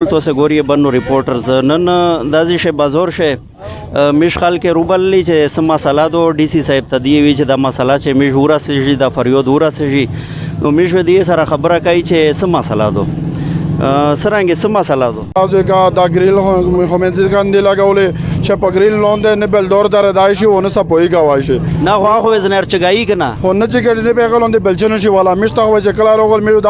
تاسو ګوري بنو ریپورټرز نن دازي شه بازور شه مشخال کې روبللی چې سم مسله دو ډي سي صاحب ته دی وی چې دا مسله چې مشهوره سي دا فریاد وره سي نو مشو دی سره خبره کوي چې سم مسله دو سرانګه سم مسله دو ځکه دا ګریل خو مې د ګاندې لګولې چې په ګریل لوند نه بل دور در دای شي ونه سپوي گواي شي نه خو زنر چګای کنه خو نه چې ګړې به غلوند بلچنه شي والا مشته هو چې کلا روغل مې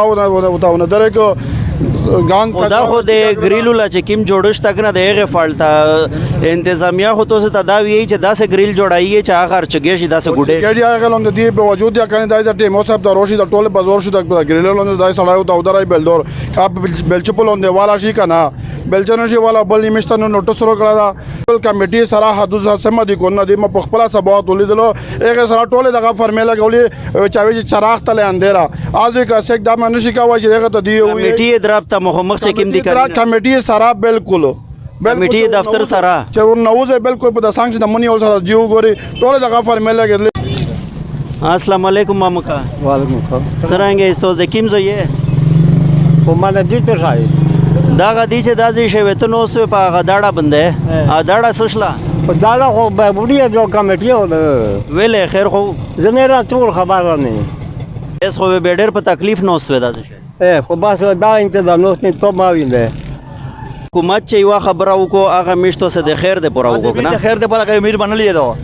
داونه درکو ګان دا خو د ګریلو لا چې کیم جوړش تک نه دیغه فالټا انتظامیه خو ته تداوی چې دا سه ګریل جوړایي چې اخر چګې شي دا سه ګډه ګړې هغه لوند دی په وجود یا کنه دای د ټیمو صاحب د روشي د ټوله بازور شو د ګریل لوند دای سړیو دا ودرای بلدور کاپ بلچپلون دی والا شي کنه بلچنه شي والا بل نمشتنو نوټس ورو کړه دا کمیټي سره حدود سم دي کو نه دی په خپل سبا تولیدلو هغه سره ټوله دغه فرمیلا غولي چاوي چې چراغ تل اندرا اځه کا سیک دا منشي کا وای چې هغه ته دی کمیټي درابطه مخ چې کیم دي کړی کمیټي سره بالکل کمیټي دفتر سره چې نوځه بالکل په د سانګ د منی ول سره جیو ګوري ټوله دغه فرمیلا غل السلام علیکم مامکا وعلیکم السلام سرانګه استاد د کیم زوی په معنی دي ته شای دا غدي چې دازي شوی ته نو ستو په غداړه بندې ا داړه سوشلا په داړه خو به بډیه جو کمیټي او ویلې خیر خو زمیرا ټول خبر نه اس خو به ډېر په تکلیف نو ستو دازي خو بس دا انتظام نو ته ما وینده حکومت چې یو خبره وکړو هغه میشتو سه د خیر د پوره وکړو کنه خیر د پوره کوي امید باندې لیدو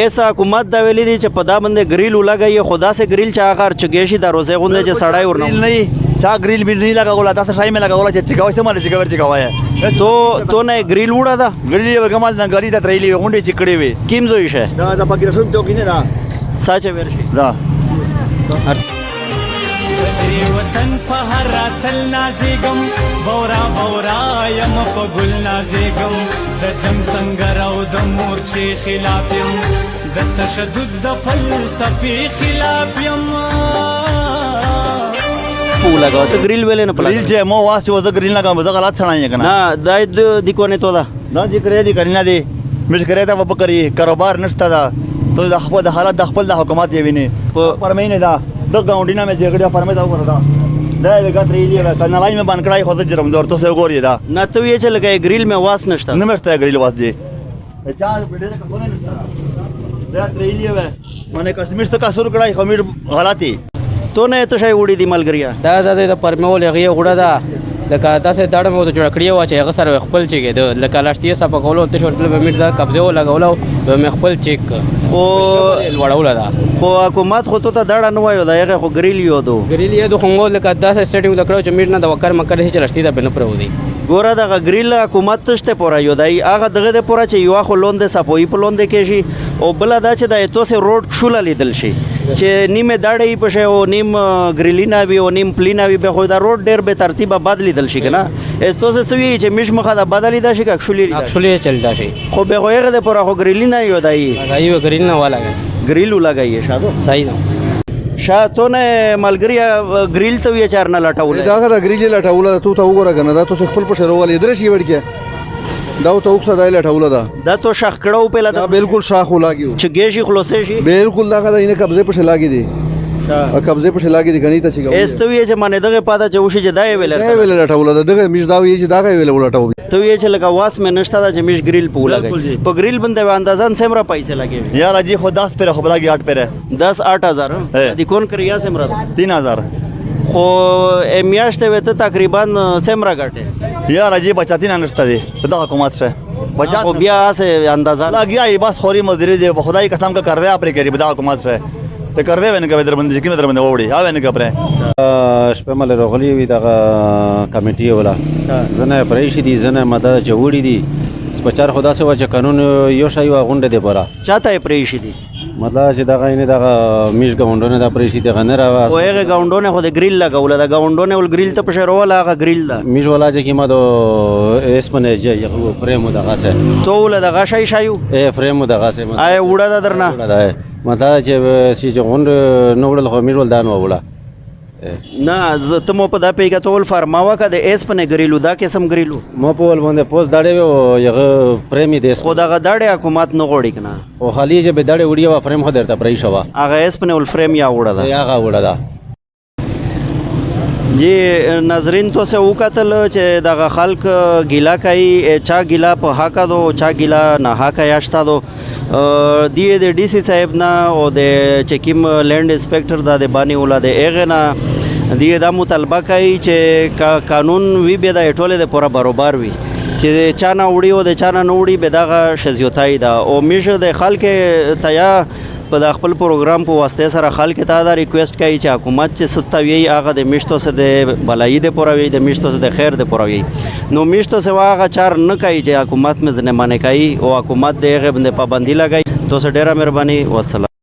ایسا حکومت دا ویلي دي چې په دا باندې ګریل لګي خدا سه ګریل چې هغه چګېشي د روزه غونډه چې سړای ورنو نه چا ګریل بھی نہیں لگا ولا تاسو شای مې لگا ولا چې چګاوي سم نه چګاور چګاوي تو نه ګریل وړه دا ګریل به کمال نه غری ته ترېلی غونډه چکړې وي کیم زوی شه دا پاکی رسوم ته کینه دا ساچ ورشي دا وطن په هر راتل نازګم بورا بورا یم په ګل نازګم د جم څنګه راو د مورچې خلاف یم د تشدد د فلسفي خلاف یم لگا تو گریل ویلے نه ګریل چې مو واسه وځ ګریل نه کوم زه غلط سړای کنه نه دا د کو نه تو دا دا چې کرے دي کرینا دي مش کرے دا په کری کاروبار نشته دا ته د خپل د حالت د خپل د حکومت یې ویني پر مې نه دا ته ګاونډینا مې چې ګډه پر مې دا وکړه دا یو غت ریلی کنه لای مې باندې کړای خو ته جرم دور ته سه ګوري دا نه ته یې چې لګای گریل مې واس نشته نه مشته ګریل واس دي چا ډېر کا خونه نشته دا ریلی و مانه کسمیر ته کا سر کړای خمیر غلطي تو نه ته شای وړي دی ملګریا دا د پرمول هغه غوړه ده لکه تاسو داړه مو ته جوړ کړی و چې هغه سره خپل چیک د لکه لاشتي صاحب کولو ته شورتل به میټ دا قبضه و لګولو به مې خپل چیک او وړول دا خو حکومت خو ته داړه نه وایو دا هغه خو ګریل یو دو ګریل یې د خنګول لکه تاسو سټینګ لکړو چې میټ نه د وکر مکر هیڅ لاشتي دا بنه پرو دی ګوره دا ګریل حکومت تشته پورا یو دی هغه دغه د پورا چې یو خو لوند صفوي په لوند کې شي او بل دا چې د ایتو سه روډ شول لیدل شي چې نیمه داړې په شه او نیم ګریلینا وی او نیم پلینا وی به خو دا روډ ډېر به ترتیبه بدلی دل شي کنه ایتو سه سوي چې مش مخه دا بدلی دا شي اکشولي چلدا شي خو به هغه د پورا خو ګریلینا یو دی ایو ګریلینا والا ګریلو لګایي شادو صحیح نو شاتونه ملګری ګریل ته وی چارنه لټول دا ګریل لټول ته وګوره کنه دا ته خپل په شروع درې شي وړکه دا ته اوکسه دای لټول دا تو شخ کړهو په دا بالکل شاخ ولاګیو چې ګېشي خلاصې شي بالکل دا غدا اینه قبضه په لاګی دي قبضه په لاګی دي کني ته چې استوي چې مانه دغه پاده چې وشي چې دای ویل لټول دغه میش دا وی چې دا ویل لټول ته یې چې لکه واس مې نشته دا چې میش ګریل په لګي په ګریل باندې اندازان سمرا پیسې لګي یار اجي خو 10 پر خو لګي 8 پر 10-8,000 دي کون کریا سمرا 3000 خو میاشته وته تقریبا سمرا غټه یار اجي بچاتی نه نشته دي دا حکومت شه بچا خو بیا سه اندازا لګیا ای بس خوري مدیری دی خدای قسم کا کر دے اپ ری بدا حکومت شه ته کر دے ونه کبه در باندې کینه در باندې وړي اوه نه کپره شپه مل رغلی وی دغه کمیټي ولا زنه پرېشي دي زنه مدد جوړی دي بچار خدا سه وجه قانون یو شای غونډه دی برا چاته پرېشي دي مطلب چې دغه نه دغه میش غونډونه دا پرېشي دغه نه راوځي او هغه غونډونه خو د ګریل لګول دا غونډونه ول ګریل ته پښرول هغه ګریل دا میش ولا چې کیما دو اسمنه چې یو فریم دغه سه تو ول دغه شای شایو فریم دغه سه آی وړه درنه مطلب چې سی غونډ نوړل خو میش ول دان وړه نه ته مو په دا پیګه ټول فرماوه که د ایس په نه ګریلو دا قسم ګریلو مو په ول باندې پوس داړې او یغه پریمی دیس خو دغه داړې حکومت نه غوړي کنه او خالی چې به داړې وړي او فریم خو درته پرې شو هغه ایس په نه ول فریم یا وړه دا هغه وړه دا جی ناظرین تو سے وکتل چې دغه خلک ګیله کوي چا ګیله په حقه دو چا ګیله نه حقه یاشته دو دی د ډي سي صاحب نه او د چې کوم لینډ انسپیکټر دا د بانی ولا د هغې نه دی دا مطالبه کوي چې قانون وي بیا د ټولې د پوره برابر وي چې چا نه وړي او د چا نه وړي به دغه شزیوتای ده او میشه د خلک تیا په د خپل پروګرام په واسطه سره خلک ته دا ریکویسټ کوي چې حکومت چې ستوي هغه د میشتو سره د بلایي د پوروي د میشتو سره د خیر د پوروي نو میشتو سره هغه چار نه کوي چې حکومت مې ځنه مانه کوي او حکومت د هغه باندې پابندي لګای تو سره ډیره مهرباني والسلام